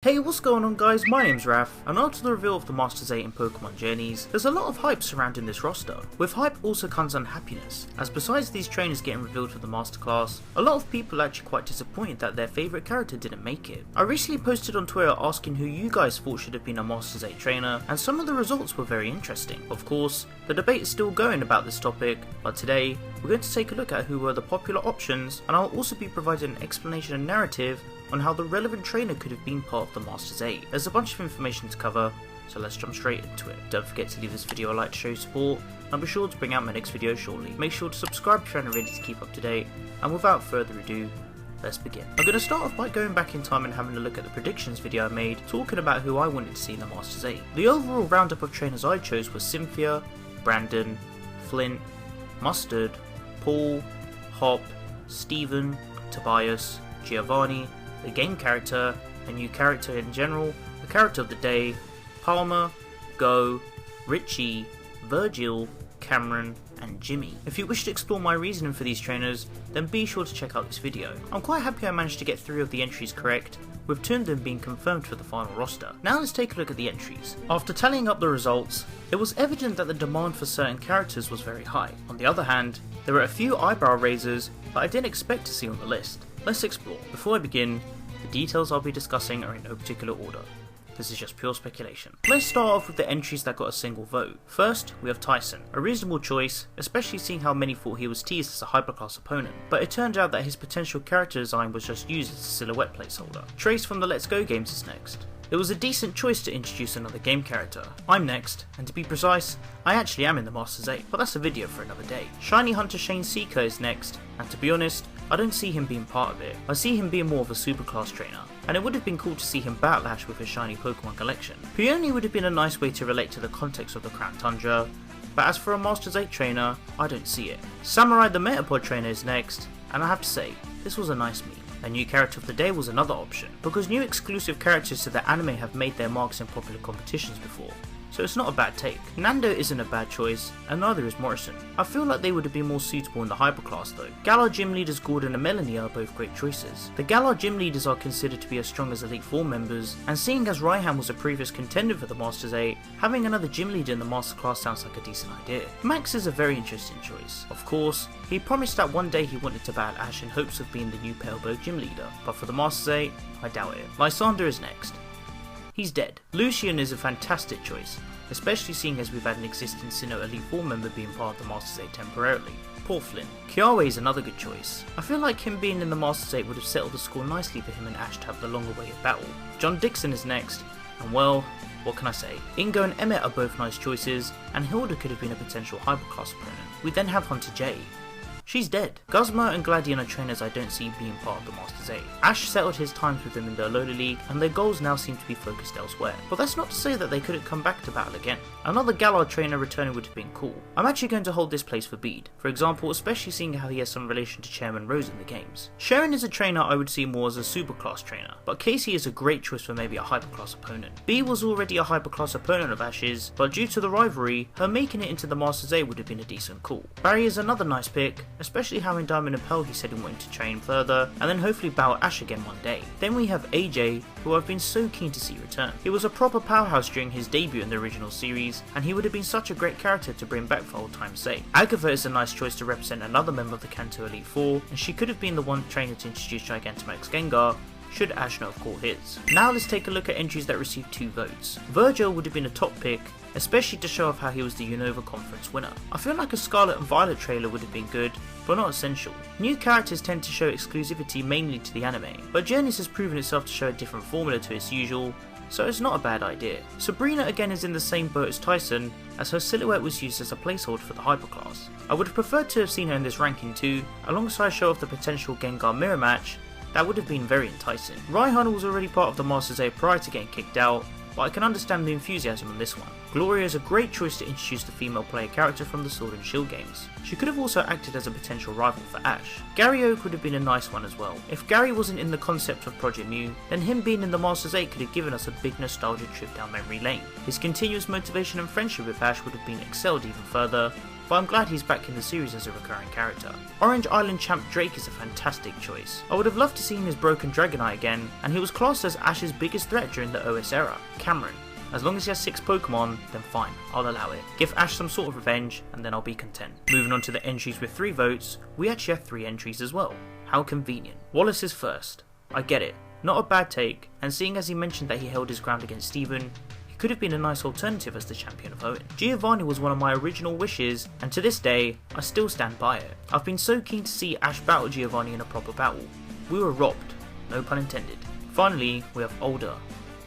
Hey, what's going on guys, my name's Raph, and after the reveal of the Masters 8 in Pokémon Journeys, there's a lot of hype surrounding this roster. With hype also comes unhappiness, as besides these trainers getting revealed for the Masterclass, a lot of people are actually quite disappointed that their favourite character didn't make it. I recently posted on Twitter asking who you guys thought should have been a Masters 8 trainer, and some of the results were very interesting. Of course, the debate is still going about this topic, but today, we're going to take a look at who were the popular options, and I'll also be providing an explanation and narrative on how the relevant trainer could have been part of the Masters 8. There's a bunch of information to cover, so let's jump straight into it. Don't forget to leave this video a like to show your support, and I'll be sure to bring out my next video shortly. Make sure to subscribe if you're not ready to keep up to date, and without further ado, let's begin. I'm going to start off by going back in time and having a look at the predictions video I made, talking about who I wanted to see in the Masters 8. The overall roundup of trainers I chose was Cynthia, Brandon, Flint, Mustard, Paul, Hop, Steven, Tobias, Giovanni, the game character, a new character in general, the character of the day, Palmer, Go, Richie, Virgil, Cameron, and Jimmy. If you wish to explore my reasoning for these trainers, then be sure to check out this video. I'm quite happy I managed to get 3 of the entries correct, with 2 of them being confirmed for the final roster. Now let's take a look at the entries. After tallying up the results, it was evident that the demand for certain characters was very high. On the other hand, there were a few eyebrow raisers that I didn't expect to see on the list. Let's explore. Before I begin, the details I'll be discussing are in no particular order. This is just pure speculation. Let's start off with the entries that got a single vote. First, we have Tyson. A reasonable choice, especially seeing how many thought he was teased as a hyperclass opponent, but it turned out that his potential character design was just used as a silhouette placeholder. Trace from the Let's Go games is next. It was a decent choice to introduce another game character. I'm next, and to be precise, I actually am in the Masters 8, but that's a video for another day. Shiny Hunter Shane Seeker is next, and to be honest, I don't see him being part of it. I see him being more of a superclass trainer, and it would have been cool to see him battle Ash with his shiny Pokemon collection. Peony would have been a nice way to relate to the context of the Crown Tundra, but as for a Masters 8 trainer, I don't see it. Samurai the Metapod trainer is next, and I have to say, this was a nice meet. A new character of the day was another option, because new exclusive characters to the anime have made their marks in popular competitions before, so it's not a bad take. Nando isn't a bad choice, and neither is Morrison. I feel like they would have been more suitable in the hyperclass though. Galar gym leaders Gordon and Melanie are both great choices. The Galar gym leaders are considered to be as strong as Elite 4 members, and seeing as Raihan was a previous contender for the Masters 8, having another gym leader in the Masterclass sounds like a decent idea. Max is a very interesting choice. Of course, he promised that one day he wanted to battle Ash in hopes of being the new Palebow gym leader, but for the Masters 8, I doubt it. Lysander is next. He's dead. Lucian is a fantastic choice, especially seeing as we've had an existing Sinnoh Elite 4 member being part of the Masters 8 temporarily. Poor Flynn. Kiawe is another good choice. I feel like him being in the Masters 8 would have settled the score nicely for him and Ash to have the longer way of battle. John Dixon is next, and well, what can I say? Ingo and Emmett are both nice choices, and Hilda could have been a potential hyperclass opponent. We then have Hunter J. She's dead. Guzma and Gladion are trainers I don't see being part of the Masters 8. Ash settled his times with them in the Alola League, and their goals now seem to be focused elsewhere. But that's not to say that they couldn't come back to battle again. Another Galar trainer returning would have been cool. I'm actually going to hold this place for Bede, for example, especially seeing how he has some relation to Chairman Rose in the games. Sharon is a trainer I would see more as a superclass trainer, but Casey is a great choice for maybe a hyperclass opponent. Bee was already a hyperclass opponent of Ash's, but due to the rivalry, her making it into the Masters 8 would have been a decent call. Barry is another nice pick, especially how in Diamond and Pearl he said he wanted to train further, and then hopefully battle Ash again one day. Then we have AJ, who I've been so keen to see return. He was a proper powerhouse during his debut in the original series, and he would have been such a great character to bring back for old time's sake. Agatha is a nice choice to represent another member of the Kanto Elite 4, and she could have been the one trainer to introduce Gigantamax Gengar, should Ash not have caught his. Now let's take a look at entries that received 2 votes. Virgil would have been a top pick, especially to show off how he was the Unova Conference winner. I feel like a Scarlet and Violet trailer would have been good, but not essential. New characters tend to show exclusivity mainly to the anime, but Journeys has proven itself to show a different formula to its usual, so it's not a bad idea. Sabrina again is in the same boat as Tyson, as her silhouette was used as a placeholder for the hyperclass. I would have preferred to have seen her in this ranking too, alongside show off the potential Gengar mirror match. That would have been very enticing. Raihan was already part of the Masters 8 prior to getting kicked out, but I can understand the enthusiasm on this one. Gloria is a great choice to introduce the female player character from the Sword and Shield games. She could have also acted as a potential rival for Ash. Gary Oak would have been a nice one as well. If Gary wasn't in the concept of Project Mew, then him being in the Masters 8 could have given us a big nostalgia trip down memory lane. His continuous motivation and friendship with Ash would have been excelled even further, but I'm glad he's back in the series as a recurring character. Orange Island champ Drake is a fantastic choice. I would have loved to see his broken Dragonite again, and he was classed as Ash's biggest threat during the OS era, Cameron. As long as he has 6 Pokemon, then fine, I'll allow it. Give Ash some sort of revenge, and then I'll be content. Moving on to the entries with 3 votes, we actually have 3 entries as well. How convenient. Wallace is first. I get it, not a bad take, and seeing as he mentioned that he held his ground against Steven, he could have been a nice alternative as the champion of Hoenn. Giovanni was one of my original wishes, and to this day, I still stand by it. I've been so keen to see Ash battle Giovanni in a proper battle. We were robbed, no pun intended. Finally, we have Older.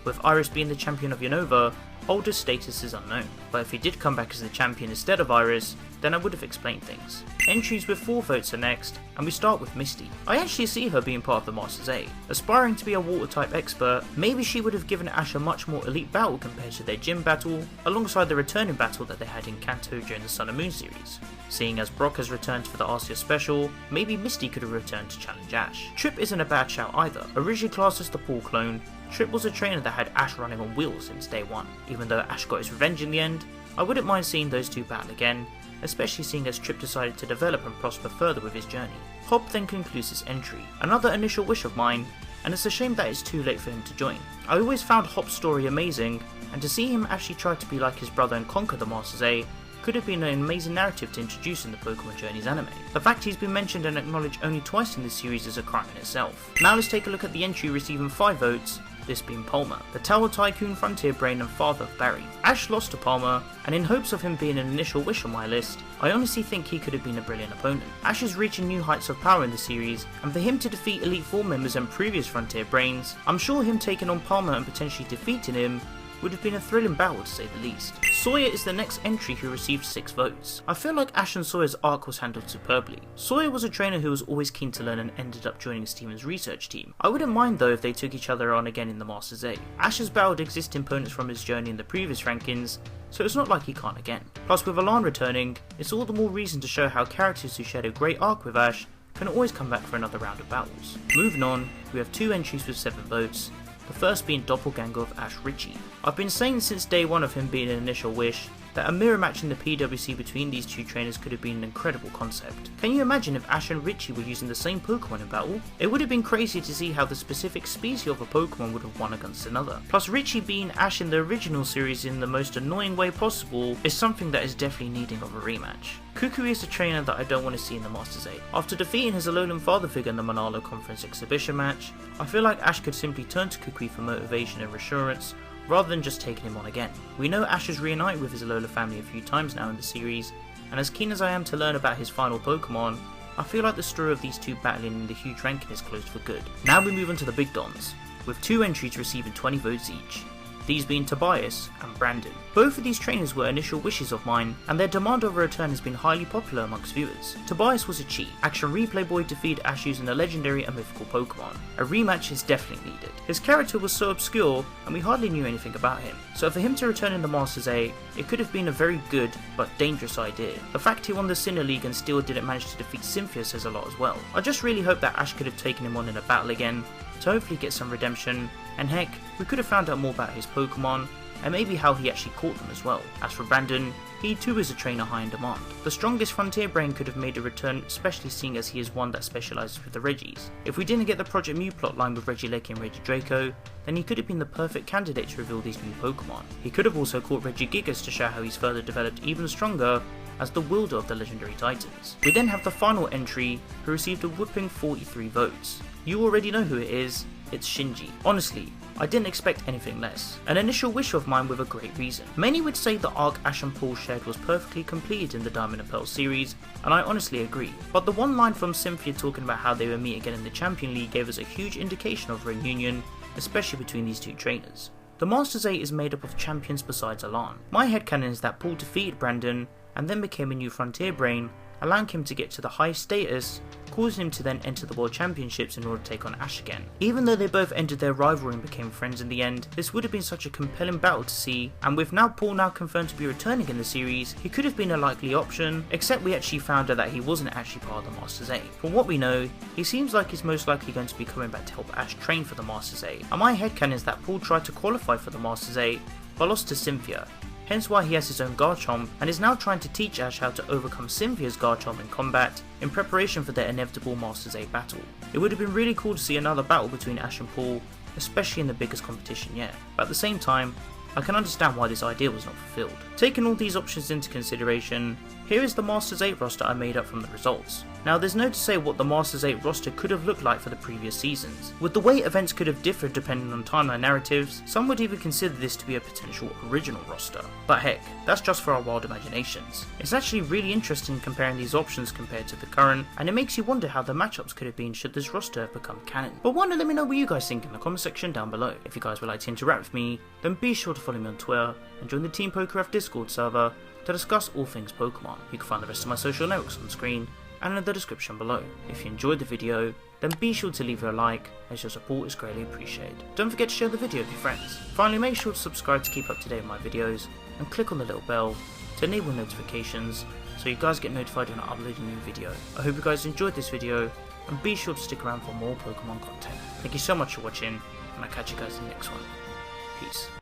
With Iris being the champion of Unova, Older's status is unknown, but if he did come back as the champion instead of Iris, then I would have explained things. Entries with 4 votes are next, and we start with Misty. I actually see her being part of the Masters 8. Aspiring to be a water type expert, maybe she would have given Ash a much more elite battle compared to their gym battle, alongside the returning battle that they had in Kanto during the Sun and Moon series. Seeing as Brock has returned for the Arceus special, maybe Misty could have returned to challenge Ash. Trip isn't a bad shout either. Originally classed as the Paul clone, Trip was a trainer that had Ash running on wheels since day 1. Even though Ash got his revenge in the end, I wouldn't mind seeing those two battle again, especially seeing as Trip decided to develop and prosper further with his journey. Hop then concludes his entry. Another initial wish of mine, and it's a shame that it's too late for him to join. I always found Hop's story amazing, and to see him actually try to be like his brother and conquer the Masters 8 could have been an amazing narrative to introduce in the Pokémon Journeys anime. The fact he's been mentioned and acknowledged only twice in this series is a crime in itself. Now let's take a look at the entry receiving 5 votes, this being Palmer, the Tower Tycoon, Frontier Brain and father of Barry. Ash lost to Palmer, and in hopes of him being an initial wish on my list, I honestly think he could have been a brilliant opponent. Ash is reaching new heights of power in the series, and for him to defeat Elite Four members and previous Frontier Brains, I'm sure him taking on Palmer and potentially defeating him would have been a thrilling battle to say the least. Sawyer is the next entry who received 6 votes. I feel like Ash and Sawyer's arc was handled superbly. Sawyer was a trainer who was always keen to learn and ended up joining Steven's research team. I wouldn't mind though if they took each other on again in the Masters 8. Ash has battled existing opponents from his journey in the previous rankings, so it's not like he can't again. Plus with Alan returning, it's all the more reason to show how characters who shared a great arc with Ash can always come back for another round of battles. Moving on, we have 2 entries with 7 votes. The first being Doppelganger of Ash Richie. I've been saying since day 1 of him being an initial wish that a mirror match in the PWC between these two trainers could have been an incredible concept. Can you imagine if Ash and Richie were using the same Pokemon in battle? It would have been crazy to see how the specific species of a Pokemon would have won against another. Plus Richie being Ash in the original series in the most annoying way possible is something that is definitely needing of a rematch. Kukui is a trainer that I don't want to see in the Masters 8. After defeating his Alolan father figure in the Manalo Conference exhibition match, I feel like Ash could simply turn to Kukui for motivation and reassurance, rather than just taking him on again. We know Ash has reunited with his Alola family a few times now in the series, and as keen as I am to learn about his final Pokemon, I feel like the story of these two battling in the huge ranking is closed for good. Now we move on to the big dons, with 2 entries receiving 20 votes each. These being Tobias and Brandon. Both of these trainers were initial wishes of mine, and their demand of a return has been highly popular amongst viewers. Tobias was a cheat. Action Replay Boy defeated Ash using a legendary and mythical Pokemon. A rematch is definitely needed. His character was so obscure, and we hardly knew anything about him. So for him to return in the Masters 8, it could have been a very good, but dangerous idea. The fact he won the Sinnoh League and still didn't manage to defeat Cynthia says a lot as well. I just really hope that Ash could have taken him on in a battle again, to hopefully get some redemption, and heck, we could have found out more about his Pokemon, and maybe how he actually caught them as well. As for Brandon, he too is a trainer high in demand. The strongest Frontier Brain could have made a return, especially seeing as he is one that specialises with the Reggies. If we didn't get the Project Mew plotline with Regieleki and Regidrago, then he could have been the perfect candidate to reveal these new Pokemon. He could have also caught Regigigas to show how he's further developed even stronger as the wielder of the legendary Titans. We then have the final entry, who received a whopping 43 votes. You already know who it is, it's Shinji. Honestly, I didn't expect anything less. An initial wish of mine with a great reason. Many would say the arc Ash and Paul shared was perfectly completed in the Diamond and Pearl series, and I honestly agree. But the one line from Cynthia talking about how they would meet again in the Champion League gave us a huge indication of reunion, especially between these two trainers. The Masters 8 is made up of champions besides Alan. My headcanon is that Paul defeated Brandon, and then became a new Frontier Brain, allowing him to get to the high status, causing him to then enter the World Championships in order to take on Ash again. Even though they both ended their rivalry and became friends in the end, this would have been such a compelling battle to see, and with Paul now confirmed to be returning in the series, he could have been a likely option, except we actually found out that he wasn't actually part of the Masters 8. From what we know, he seems like he's most likely going to be coming back to help Ash train for the Masters 8, and my headcanon is that Paul tried to qualify for the Masters 8, but lost to Cynthia, hence why he has his own Garchomp and is now trying to teach Ash how to overcome Cynthia's Garchomp in combat in preparation for their inevitable Masters 8 battle. It would have been really cool to see another battle between Ash and Paul, especially in the biggest competition yet, but at the same time, I can understand why this idea was not fulfilled. Taking all these options into consideration, here is the Masters 8 roster I made up from the results. Now there's no to say what the Masters 8 roster could have looked like for the previous seasons. With the way events could have differed depending on timeline narratives, some would even consider this to be a potential original roster. But heck, that's just for our wild imaginations. It's actually really interesting comparing these options compared to the current, and it makes you wonder how the matchups could have been should this roster have become canon. But why not let me know what you guys think in the comment section down below. If you guys would like to interact with me, then be sure to follow me on Twitter and join the Team PokeRef Discord server to discuss all things Pokemon. You can find the rest of my social networks on screen and in the description below. If you enjoyed the video, then be sure to leave a like, as your support is greatly appreciated. Don't forget to share the video with your friends. Finally, make sure to subscribe to keep up to date with my videos and click on the little bell to enable notifications so you guys get notified when I upload a new video. I hope you guys enjoyed this video and be sure to stick around for more Pokemon content. Thank you so much for watching and I'll catch you guys in the next one. Peace.